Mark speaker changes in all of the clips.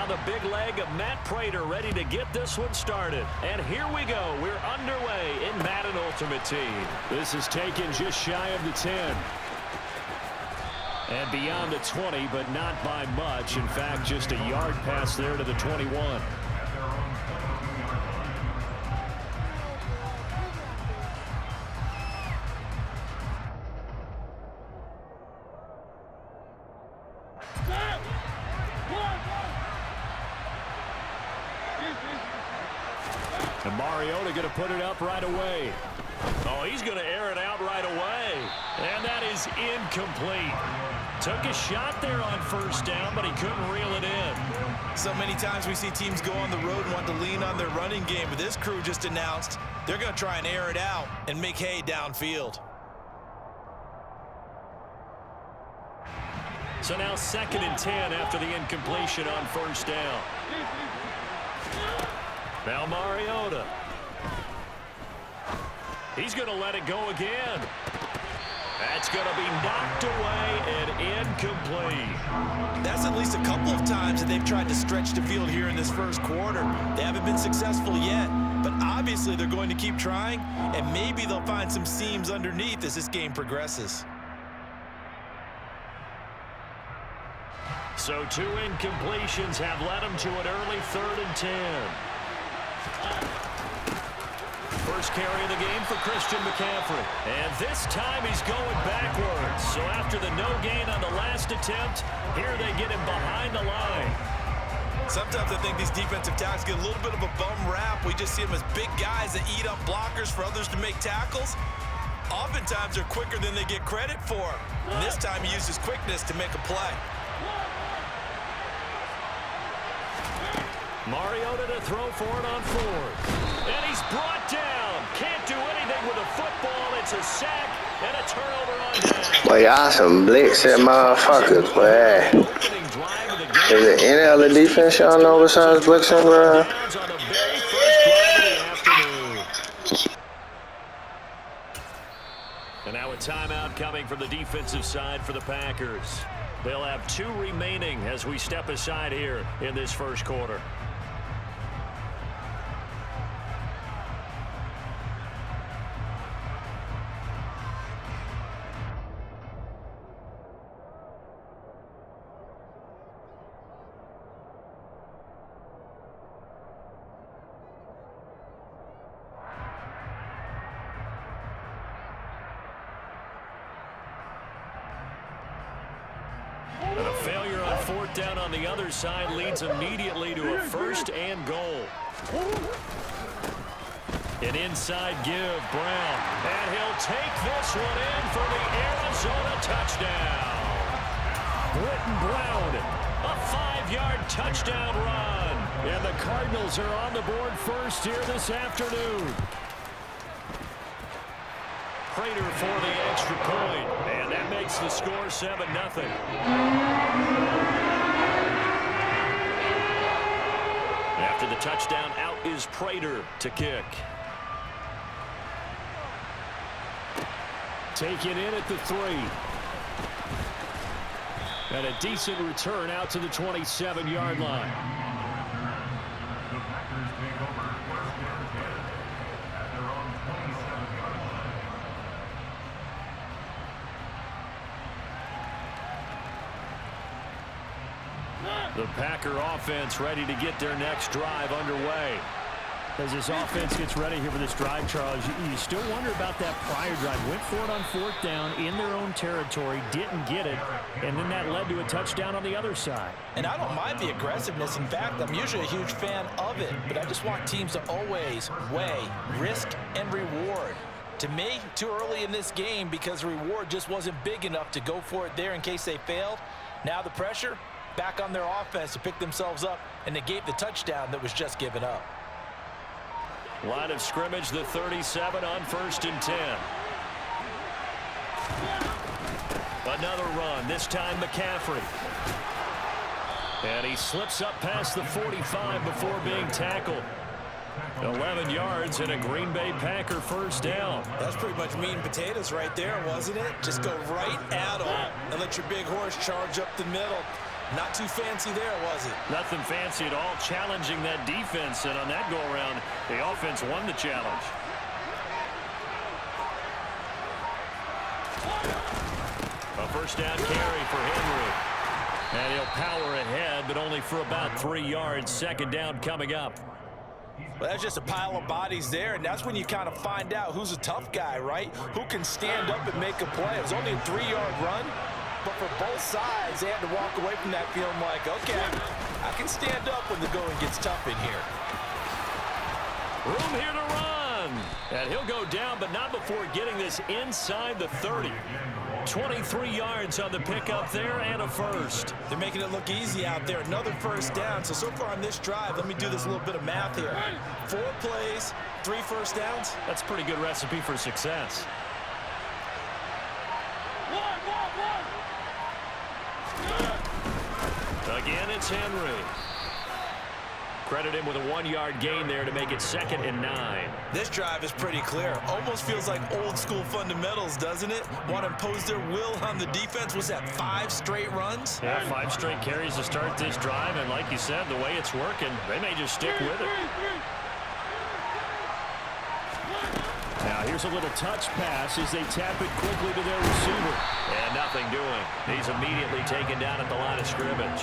Speaker 1: on the big leg of Matt Prater, ready to get this one started. And here we go. We're underway in Madden Ultimate Team. This is taken just shy of the 10. And beyond the 20, but not by much. In fact, just a yard pass there to the 21. And Mariota going to put it up right away. Oh, he's going to air it out right away. And that is incomplete. Took a shot there on first down, but he couldn't reel it in.
Speaker 2: So many times we see teams go on the road and want to lean on their running game, but this crew just announced they're going to try and air it out and make hay downfield.
Speaker 1: So now 2nd and 10 after the incompletion on first down. Now Mariota. He's going to let it go again. That's going to be knocked away and incomplete.
Speaker 2: That's at least a couple of times that they've tried to stretch the field here in this first quarter. They haven't been successful yet, but obviously they're going to keep trying, and maybe they'll find some seams underneath as this game progresses.
Speaker 1: So 2 incompletions have led them to an early 3rd and 10. First carry of the game for Christian McCaffrey. And this time he's going backwards. So after the no gain on the last attempt, here they get him behind the line.
Speaker 2: Sometimes I think these defensive tackles get a little bit of a bum rap. We just see them as big guys that eat up blockers for others to make tackles. Oftentimes they're quicker than they get credit for. And this time he used his quickness to make a play.
Speaker 1: Mariota to throw for it on 4th. And he's brought down. Can't do anything with a football. It's a sack and a turnover on down.
Speaker 3: Boy, y'all some blitzing motherfuckers, boy. Is there any other defense y'all know besides blitzing, bro?
Speaker 1: On the very first drive of the afternoon. And now a timeout coming from the defensive side for the Packers. They'll have 2 remaining as we step aside here in this first quarter. And a failure on 4th down on the other side leads immediately to a 1st and goal. An inside give, Brown. And he'll take this one in for the Arizona touchdown. Britton Brown, a 5-yard touchdown run. And the Cardinals are on the board first here this afternoon. Prater for the extra point, and that makes the score 7-0. After the touchdown, out is Prater to kick. Taken in at the 3. And a decent return out to the 27-yard line. The Packer offense ready to get their next drive underway.
Speaker 4: As this offense gets ready here for this drive, Charles, you still wonder about that prior drive. Went for it on 4th down in their own territory, didn't get it, and then that led to a touchdown on the other side.
Speaker 2: And I don't mind the aggressiveness. In fact, I'm usually a huge fan of it, but I just want teams to always weigh risk and reward. To me, too early in this game because the reward just wasn't big enough to go for it there in case they failed. Now the pressure back on their offense to pick themselves up and negate the touchdown that was just given up.
Speaker 1: Line of scrimmage, the 37 on 1st and 10. Another run, this time McCaffrey. And he slips up past the 45 before being tackled. 11 yards and a Green Bay Packer 1st down.
Speaker 2: That's pretty much meat and potatoes right there, wasn't it? Just go right at them and let your big horse charge up the middle. Not too fancy there, was it?
Speaker 1: Nothing fancy at all, challenging that defense, and on that go-around, the offense won the challenge. A first down carry for Henry. And he'll power ahead, but only for about 3 yards. Second down coming up.
Speaker 2: Well, that's just a pile of bodies there, and that's when you kind of find out who's a tough guy, right? Who can stand up and make a play. It was only a 3-yard run, but for both sides, they had to walk away from that feeling like, okay, I can stand up when the going gets tough in here.
Speaker 1: Room here to run. And he'll go down, but not before getting this inside the 30. 23 yards on the pickup there and a first.
Speaker 2: They're making it look easy out there. Another first down. So far on this drive, let me do this little bit of math here. 4 plays, 3 first downs.
Speaker 1: That's a pretty good recipe for success. Again, it's Henry. Credit him with a 1-yard gain there to make it 2nd and 9.
Speaker 2: This drive is pretty clear. Almost feels like old school fundamentals, doesn't it? Want to impose their will on the defense. Was that 5 straight runs?
Speaker 1: Yeah, 5 straight carries to start this drive, and like you said, the way it's working, they may just stick with it.
Speaker 4: Now here's a little touch pass as they tap it quickly to their receiver.
Speaker 1: And nothing doing. He's immediately taken down at the line of scrimmage.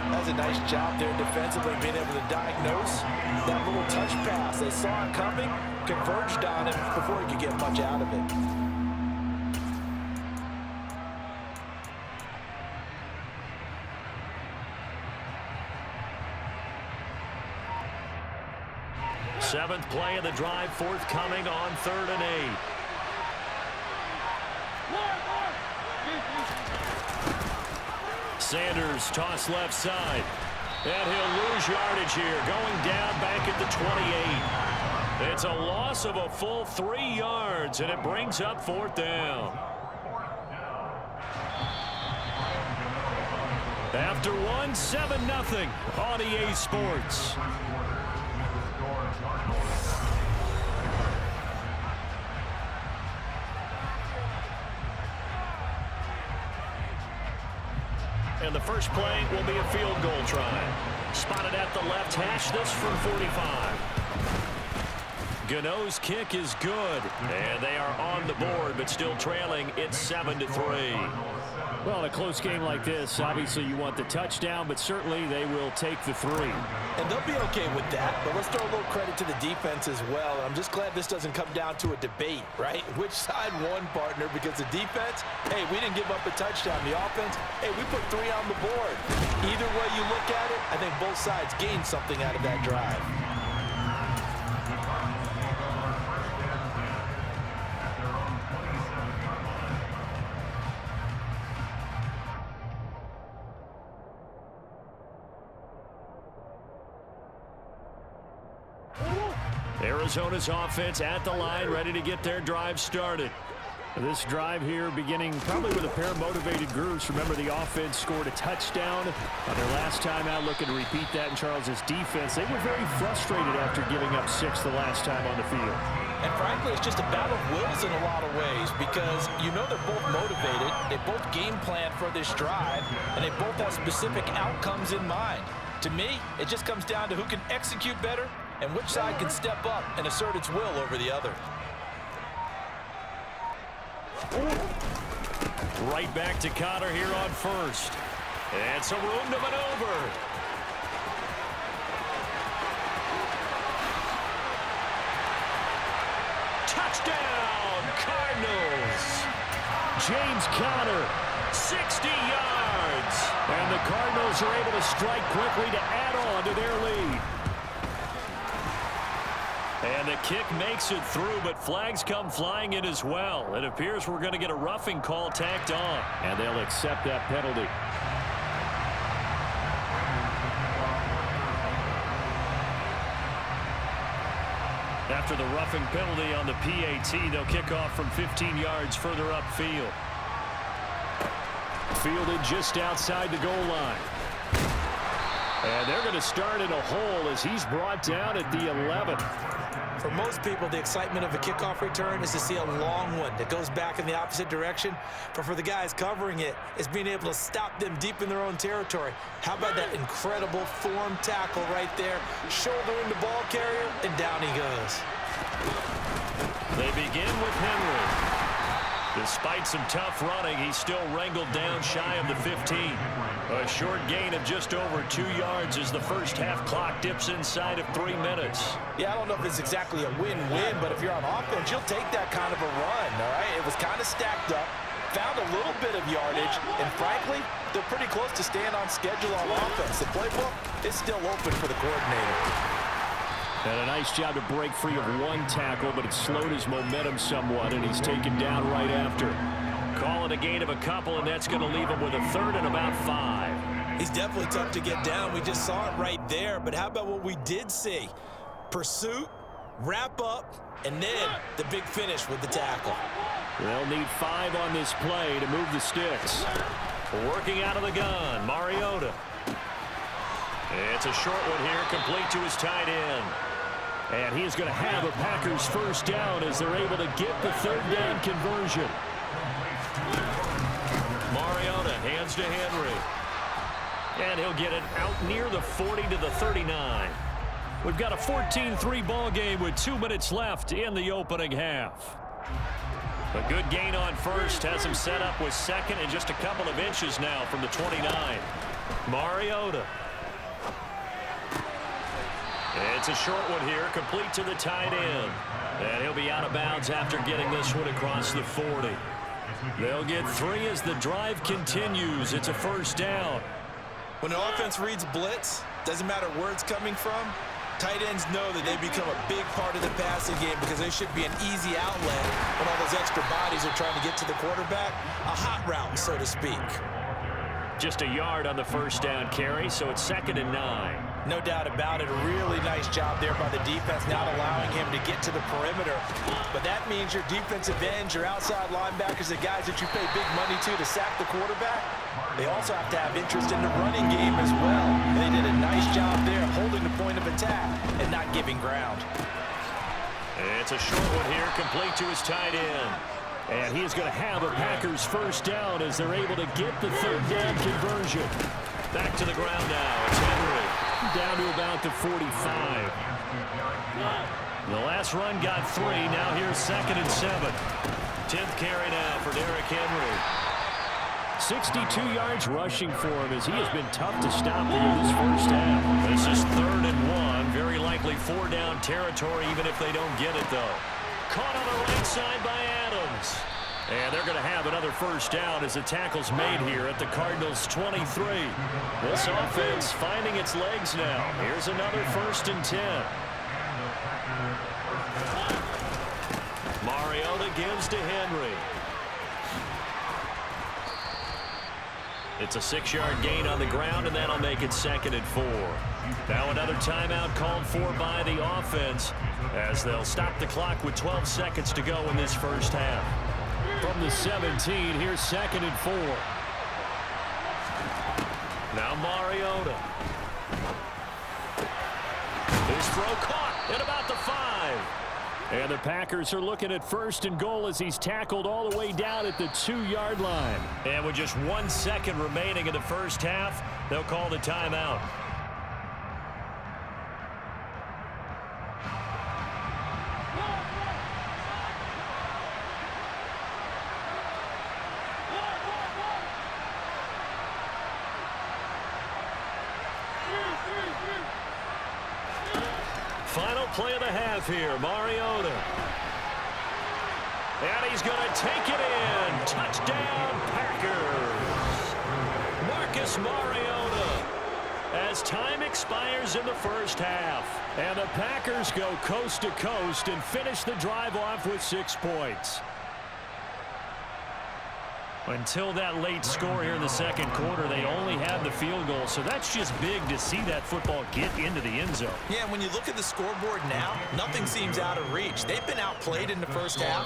Speaker 2: That's a nice job there defensively, being able to diagnose that little touch pass. They saw it coming, converged on him before he could get much out of it.
Speaker 1: Seventh play of the drive, forthcoming on 3rd and 8. Sanders toss left side. And he'll lose yardage here, going down back at the 28. It's a loss of a full 3 yards, and it brings up 4th down. After one, 7-0 on EA Sports. And the first play will be a field goal try. Spotted at the left hash, this from 45. Gano's kick is good, and they are on the board, but still trailing. It's 7-3.
Speaker 4: Well, in a close game like this, obviously you want the touchdown, but certainly they will take the 3.
Speaker 2: And they'll be okay with that, but let's throw a little credit to the defense as well. I'm just glad this doesn't come down to a debate, right? Which side won, partner? Because the defense, hey, we didn't give up a touchdown. The offense, hey, we put 3 on the board. Either way you look at it, I think both sides gained something out of that drive.
Speaker 1: Arizona's offense at the line, ready to get their drive started.
Speaker 4: This drive here beginning probably with a pair of motivated groups. Remember, the offense scored a touchdown on their last time out. Looking to repeat that in Charles's defense. They were very frustrated after giving up 6 the last time on the field.
Speaker 2: And frankly, it's just a battle of wills in a lot of ways because you know they're both motivated. They both game plan for this drive, and they both have specific outcomes in mind. To me, it just comes down to who can execute better and which side can step up and assert its will over the other.
Speaker 1: Right back to Connor here on first. And some room to maneuver. Touchdown, Cardinals.
Speaker 4: James Conner,
Speaker 1: 60 yards.
Speaker 4: and the Cardinals are able to strike quickly to add on to their lead.
Speaker 1: And the kick makes it through, but flags come flying in as well. It appears we're going to get a roughing call tacked on.
Speaker 4: And they'll accept that penalty.
Speaker 1: After the roughing penalty on the PAT, they'll kick off from 15 yards further upfield. Fielded just outside the goal line.
Speaker 4: And they're going to start in a hole as he's brought down at the 11.
Speaker 2: For most people, the excitement of a kickoff return is to see a long one that goes back in the opposite direction. But for the guys covering it, it's being able to stop them deep in their own territory. How about that incredible form tackle right there? Shouldering the ball carrier, and down he goes.
Speaker 1: They begin with Henry. Despite some tough running, he's still wrangled down shy of the 15. A short gain of just over 2 yards as the first half clock dips inside of 3 minutes.
Speaker 2: Yeah, I don't know if it's exactly a win-win, but if you're on offense, you'll take that kind of a run, all right? It was kind of stacked up, found a little bit of yardage, and frankly, they're pretty close to staying on schedule on offense. The playbook is still open for the coordinator.
Speaker 4: And a nice job to break free of one tackle, but it slowed his momentum somewhat, and he's taken down right after.
Speaker 1: Calling a gain of a couple, and that's going to leave him with a third and about 5.
Speaker 2: He's definitely tough to get down. We just saw it right there, but how about what we did see? Pursuit, wrap up, and then the big finish with the tackle.
Speaker 4: They'll need 5 on this play to move the sticks.
Speaker 1: Working out of the gun, Mariota. It's a short one here, complete to his tight end.
Speaker 4: And he is going to have a Packers first down as they're able to get the third down conversion.
Speaker 1: Mariota hands to Henry. And he'll get it out near the 40 to the 39.
Speaker 4: We've got a 14-3 ball game with 2 minutes left in the opening half.
Speaker 1: A good gain on first has him set up with second and just a couple of inches now from the 29. Mariota. It's a short one here, complete to the tight end. And he'll be out of bounds after getting this one across the 40. They'll get 3 as the drive continues. It's a first down.
Speaker 2: When an offense reads blitz, doesn't matter where it's coming from, tight ends know that they become a big part of the passing game because they should be an easy outlet when all those extra bodies are trying to get to the quarterback. A hot route, so to speak.
Speaker 1: Just a yard on the first down carry, so it's 2nd and 9.
Speaker 2: No doubt about it. A really nice job there by the defense, not allowing him to get to the perimeter. But that means your defensive ends, your outside linebackers, the guys that you pay big money to sack the quarterback, they also have to have interest in the running game as well. They did a nice job there holding the point of attack and not giving ground.
Speaker 1: It's a short one here, complete to his tight end.
Speaker 4: And he is going to have a Packers first down as they're able to get the third down conversion.
Speaker 1: Back to the ground now. It's Henry.
Speaker 4: Down to about the 45.
Speaker 1: The last run got 3. Now here's 2nd and 7. 10th carry now for Derrick Henry.
Speaker 4: 62 yards rushing for him as he has been tough to stop here this first half.
Speaker 1: This is 3rd and 1. Very likely 4-down territory even if they don't get it, though. Caught on the right side by Adams. And they're going to have another first down as the tackle's made here at the Cardinals' 23. This offense finding its legs now. Here's another 1st and 10. Mariota gives to Henry. It's a 6-yard gain on the ground, and that'll make it 2nd and 4. Now another timeout called for by the offense as they'll stop the clock with 12 seconds to go in this first half.
Speaker 4: From the 17, here's 2nd and 4.
Speaker 1: Now Mariota. His throw caught at about the 5.
Speaker 4: And the Packers are looking at 1st and goal as he's tackled all the way down at the 2-yard line.
Speaker 1: And with just 1 second remaining in the first half, they'll call the timeout. Final play of the half here, Mariota. And he's going to take it in. Touchdown, Packers. Marcus Mariota. As time expires in the first half.
Speaker 4: And the Packers go coast to coast and finish the drive off with 6 points. Until that late score here in the second quarter, they only had the field goal, so that's just big to see that football get into the end zone.
Speaker 2: Yeah, and when you look at the scoreboard now, nothing seems out of reach. They've been outplayed in the first half,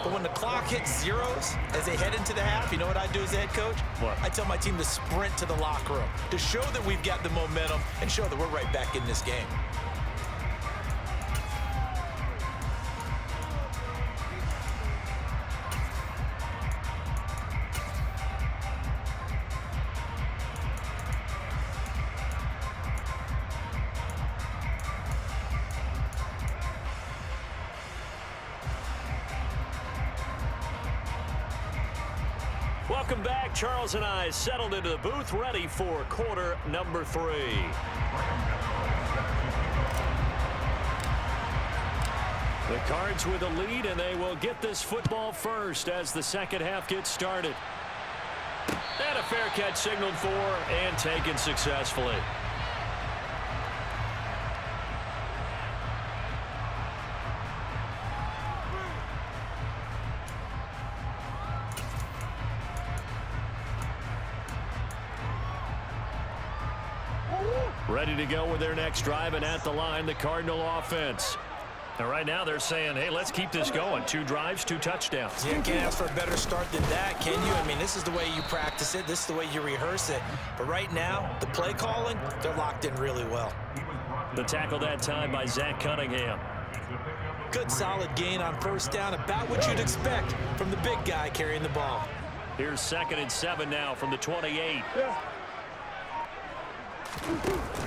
Speaker 2: but when the clock hits zeros as they head into the half, you know what I do as the head coach?
Speaker 4: What?
Speaker 2: I tell my team to sprint to the locker room to show that we've got the momentum and show that we're right back in this game.
Speaker 1: Welcome back. Charles and I settled into the booth, ready for quarter number 3. The Cards with a lead, and they will get this football first as the second half gets started. And a fair catch signaled for and taken successfully. Ready to go with their next drive, and at the line, the Cardinal offense. And right now they're saying, hey, let's keep this going. 2 drives, 2 touchdowns.
Speaker 2: Yeah, can't ask for a better start than that, can you? I mean, this is the way you practice it. This is the way you rehearse it. But right now, the play calling, they're locked in really well.
Speaker 1: The tackle that time by Zach Cunningham.
Speaker 2: Good solid gain on first down, about what you'd expect from the big guy carrying the ball.
Speaker 1: Here's 2nd and 7 now from the 28.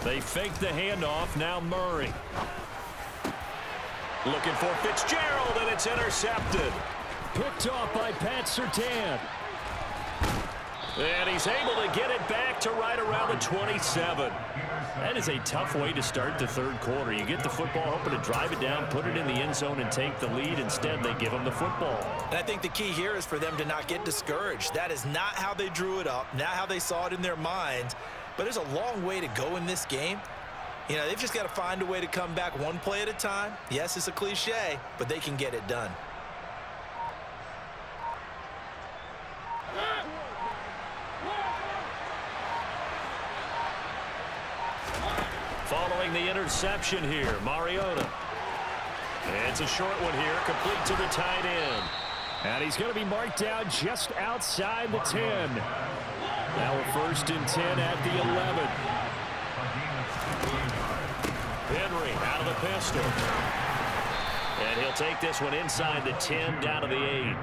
Speaker 1: They fake the handoff. Now Murray. Looking for Fitzgerald, and it's intercepted.
Speaker 4: Picked off by Pat Surtain.
Speaker 1: And he's able to get it back to right around the 27. That is a tough way to start the third quarter. You get the football, hoping to drive it down, put it in the end zone, and take the lead. Instead, they give him the football.
Speaker 2: And I think the key here is for them to not get discouraged. That is not how they drew it up, not how they saw it in their minds. But there's a long way to go in this game. You know, they've just got to find a way to come back one play at a time. Yes, it's a cliche, but they can get it done.
Speaker 1: Following the interception here, Mariota. And it's a short one here, complete to the tight end.
Speaker 4: And he's going to be marked down just outside the 10. Now a 1st and 10 at the 11.
Speaker 1: Henry out of the pistol. And he'll take this one inside the 10, down to the 8.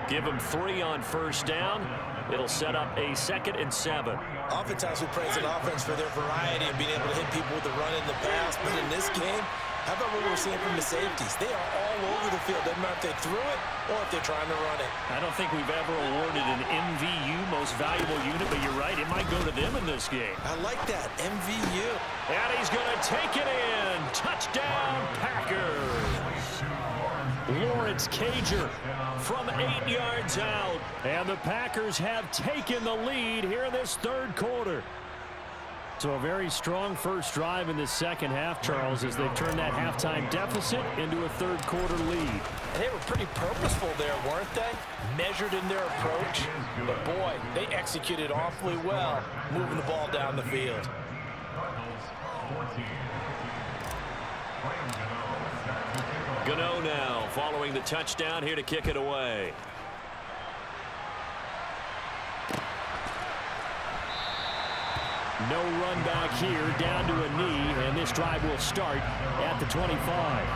Speaker 1: Give him 3 on first down. It'll set up a 2nd and 7.
Speaker 2: Oftentimes we praise an offense for their variety and being able to hit people with the run and the pass. But in this game, how about what we're seeing from the safeties? They are all over the field. Doesn't matter if they threw it or if they're trying to run it.
Speaker 1: I don't think we've ever awarded an MVU, most valuable unit, but you're right, it might go to them in this game.
Speaker 2: I like that, MVU.
Speaker 1: And he's going to take it in. Touchdown, Packers. Lawrence Cager from 8 yards out.
Speaker 4: And the Packers have taken the lead here in this third quarter. So a very strong first drive in the second half, Charles, as they've turned that halftime deficit into a third quarter lead.
Speaker 2: And they were pretty purposeful there, weren't they? Measured in their approach. But boy, they executed awfully well, moving the ball down the field.
Speaker 1: Gano now following the touchdown here to kick it away.
Speaker 4: No run back here, down to a knee, and this drive will start at the 25.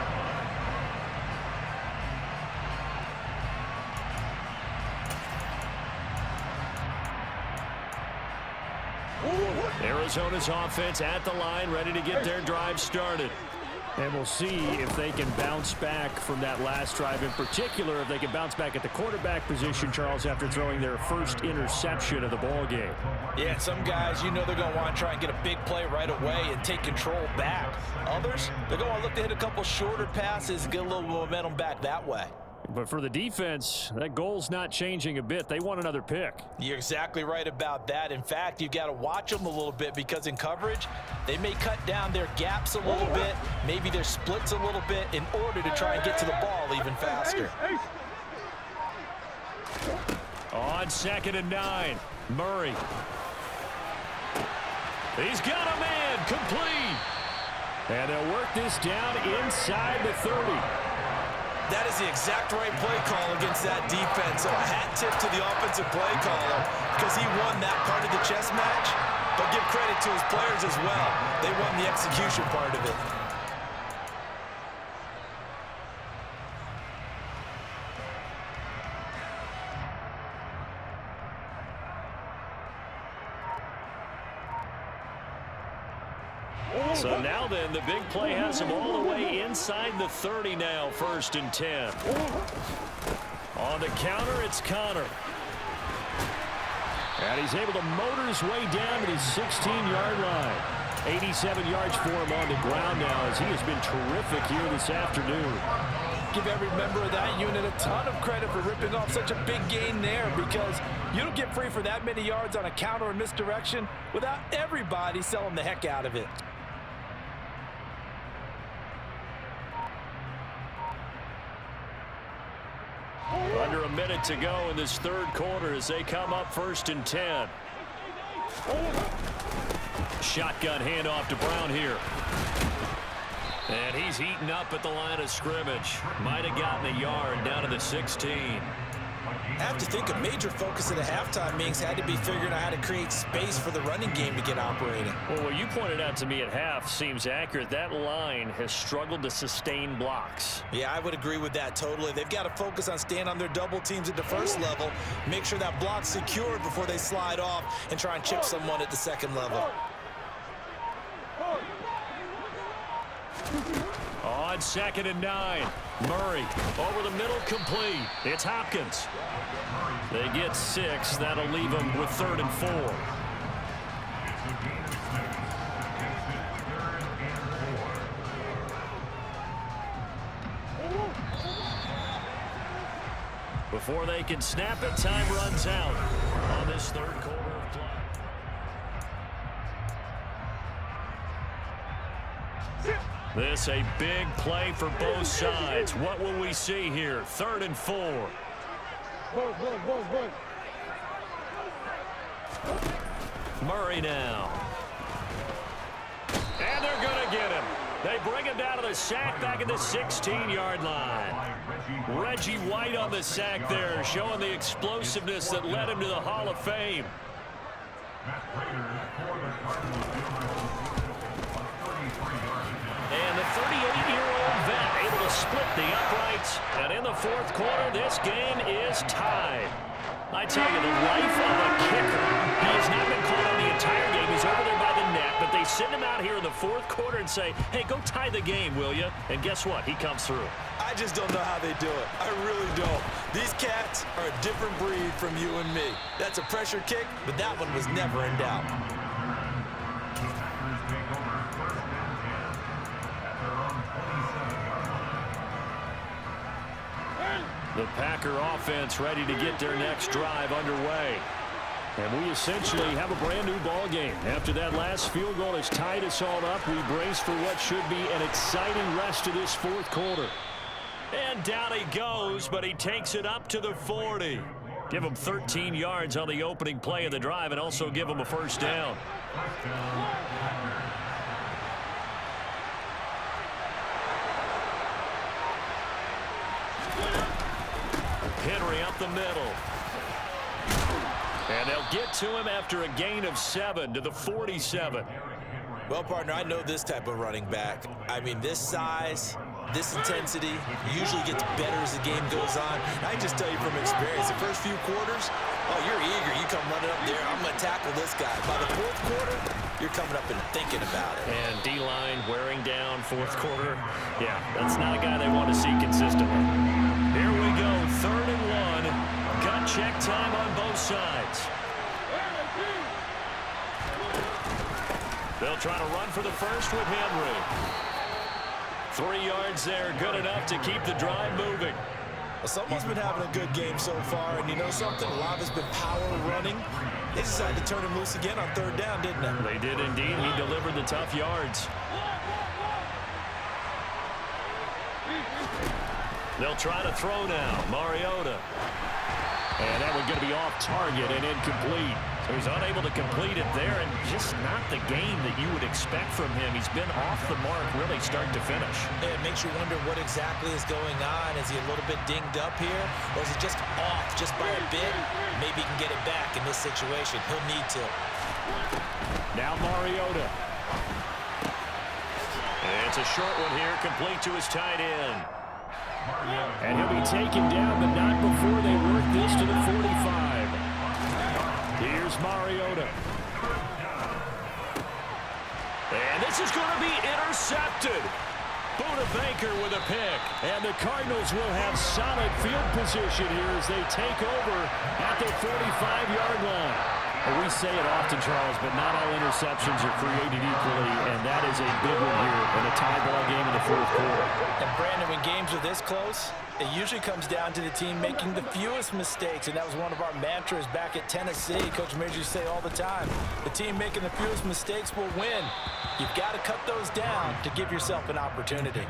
Speaker 1: Arizona's offense at the line, ready to get their drive started.
Speaker 4: And we'll see if they can bounce back from that last drive, in particular if they can bounce back at the quarterback position, Charles, after throwing their first interception of the ball game.
Speaker 2: Yeah, some guys, you know they're going to want to try and get a big play right away and take control back. Others, they're going to want to look to hit a couple shorter passes and get a little momentum back that way.
Speaker 4: But for the defense, that goal's not changing a bit. They want another pick.
Speaker 2: You're exactly right about that. In fact, you've got to watch them a little bit because in coverage, they may cut down their gaps a little bit, maybe their splits a little bit in order to try and get to the ball even faster.
Speaker 1: On 2nd and 9, Murray. He's got a man, complete. And they'll work this down inside the 30.
Speaker 2: That is the exact right play call against that defense. So a hat tip to the offensive play caller because he won that part of the chess match. But give credit to his players as well. They won the execution part of it.
Speaker 1: So now then, the big play has him all the way inside the 30 now, 1st and 10. On the counter, it's Connor. And he's able to motor his way down to the 16-yard line. 87 yards for him on the ground now as he has been terrific here this afternoon.
Speaker 2: Give every member of that unit a ton of credit for ripping off such a big gain there because you don't get free for that many yards on a counter or misdirection without everybody selling the heck out of it.
Speaker 1: Under a minute to go in this 3rd quarter as they come up 1st and 10. Shotgun handoff to Brown here. And he's eaten up at the line of scrimmage. Might have gotten a yard down to the 16.
Speaker 2: I have to think a major focus at the halftime meetings had to be figuring out how to create space for the running game to get operating.
Speaker 1: Well, what you pointed out to me at half seems accurate. That line has struggled to sustain blocks.
Speaker 2: Yeah, I would agree with that totally. They've got to focus on staying on their double teams at the 1st level, make sure that block's secured before they slide off and try and chip someone at the 2nd level.
Speaker 1: On 2nd and 9, Murray over the middle, complete. It's Hopkins. They get 6. That'll leave them with 3rd and 4. Before they can snap it, time runs out on this 3rd quarter of play. This a big play for both sides. What will we see here? 3rd and 4. Murray now. And they're going to get him. They bring him down to the sack back at the 16-yard line. Reggie White on the sack there, showing the explosiveness that led him to the Hall of Fame. And the 38-year-old vet able to split the uprights. And in the 4th quarter, this game is tied. I tell you, the life of a kicker. He has not been caught on the entire game. He's over there by the net, but they send him out here in the 4th quarter and say, hey, go tie the game, will you? And guess what? He comes through.
Speaker 2: I just don't know how they do it. I really don't. These cats are a different breed from you and me. That's a pressure kick, but that one was never in doubt.
Speaker 1: The Packer offense ready to get their next drive underway. And we essentially have a brand new ball game. After that last field goal has tied us all up, we brace for what should be an exciting rest of this 4th quarter. And down he goes, but he takes it up to the 40. Give him 13 yards on the opening play of the drive and also give him a 1st down. Henry up the middle. And they'll get to him after a gain of 7 to the 47.
Speaker 2: Well, partner, I know this type of running back. I mean, this size, this intensity usually gets better as the game goes on. And I just tell you from experience, the first few quarters, oh, you're eager. You come running up there, I'm going to tackle this guy. By the 4th quarter, you're coming up and thinking about it.
Speaker 1: And D-line wearing down 4th quarter. Yeah, that's not a guy they want to see consistently. Here we go, 3rd and 1. Gut check time on both sides. They'll try to run for the 1st with Henry. 3 yards there, good enough to keep the drive moving.
Speaker 2: Well, someone's been having a good game so far, and you know something? A lot of it's been power running. They decided to turn him loose again on 3rd down, didn't they?
Speaker 1: They did indeed. He delivered the tough yards. They'll try to throw now. Mariota.
Speaker 4: And that one going to be off target and incomplete. So he's unable to complete it there, and just not the game that you would expect from him. He's been off the mark really start to finish.
Speaker 2: It makes you wonder what exactly is going on. Is he a little bit dinged up here, or is he just off just by a bit? Maybe he can get it back in this situation. He'll need to.
Speaker 4: Now Mariota.
Speaker 1: It's a short one here, complete to his tight end.
Speaker 4: And he'll be taken down, but not before they work this to the 45. Here's Mariota.
Speaker 1: And this is going to be intercepted. Buda Baker with a pick.
Speaker 4: And the Cardinals will have solid field position here as they take over at the 45-yard line. Well, we say it often, Charles, but not all interceptions are created equally, and that is a big one here in a tie ball game in the fourth quarter.
Speaker 2: And Brandon, when games are this close, it usually comes down to the team making the fewest mistakes, and that was one of our mantras back at Tennessee. Coach Major used to say all the time, the team making the fewest mistakes will win. You've got to cut those down to give yourself an opportunity.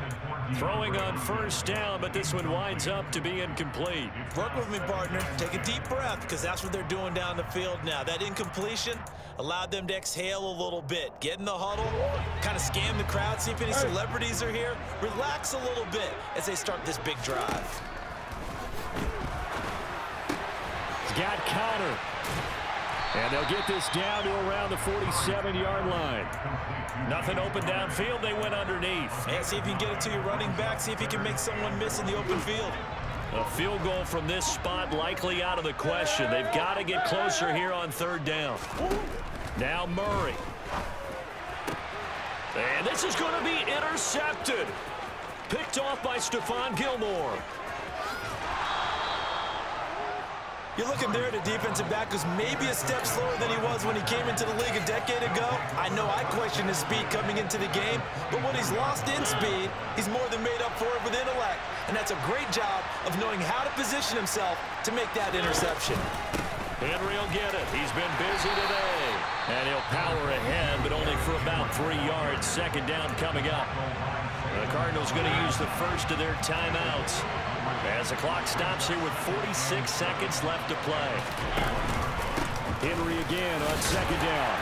Speaker 1: Throwing on first down, but this one winds up to be incomplete.
Speaker 2: Work with me, partner. Take a deep breath, because that's what they're doing down the field now. That incompletion allowed them to exhale a little bit. Get in the huddle, kind of scan the crowd, see if any celebrities are here. Relax a little bit as they start this big drive.
Speaker 4: He's got Connor. And they'll get this down to around the 47-yard line.
Speaker 1: Nothing open downfield. They went underneath.
Speaker 2: And see if you can get it to your running back. See if you can make someone miss in the open field.
Speaker 1: A field goal from this spot likely out of the question. They've got to get closer here on third down. Now Murray. And this is going to be intercepted. Picked off by Stephon Gilmore.
Speaker 2: You're looking there at a defensive back who's maybe a step slower than he was when he came into the league a decade ago. I know I questioned his speed coming into the game, but when he's lost in speed, he's more than made up for it with intellect. And that's a great job of knowing how to position himself to make that interception.
Speaker 1: Henry will get it. He's been busy today. And he'll power ahead, but only for about 3 yards. Second down coming up. The Cardinals going to use the first of their timeouts as the clock stops here with 46 seconds left to play.
Speaker 4: Henry again on second down.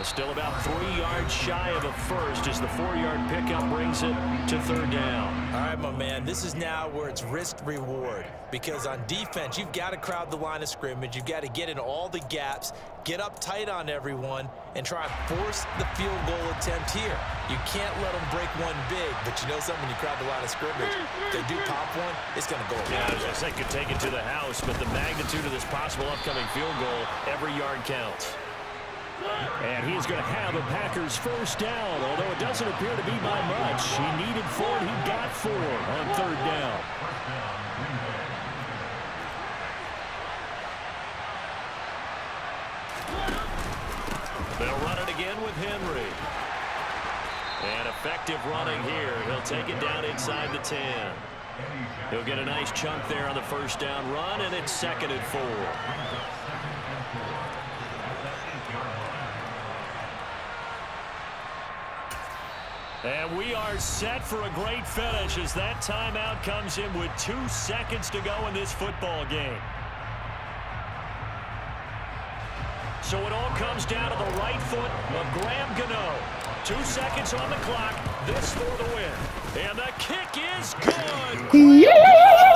Speaker 1: Still about 3 yards shy of a first as the 4-yard pickup brings it to third down.
Speaker 2: All right, my man, this is now where it's risk-reward, because on defense, you've got to crowd the line of scrimmage. You've got to get in all the gaps, get up tight on everyone, and try and force the field goal attempt here. You can't let them break one big, but you know something, when you crowd the line of scrimmage, if they do pop one, it's going to go
Speaker 1: Yeah, as I said, could take it to the house, but the magnitude of this possible upcoming field goal, every yard counts.
Speaker 4: And he's going to have a Packers first down, although it doesn't appear to be by much. He needed 4, and he got 4 on third down.
Speaker 1: They'll run it again with Henry. And effective running here. He'll take it down inside the 10. He'll get a nice chunk there on the first down run, and it's 2nd and 4. And we are set for a great finish as that timeout comes in with 2 seconds to go in this football game. So it all comes down to the right foot of Graham Gano. 2 seconds on the clock. This for the win. And the kick is good.
Speaker 3: Yeah!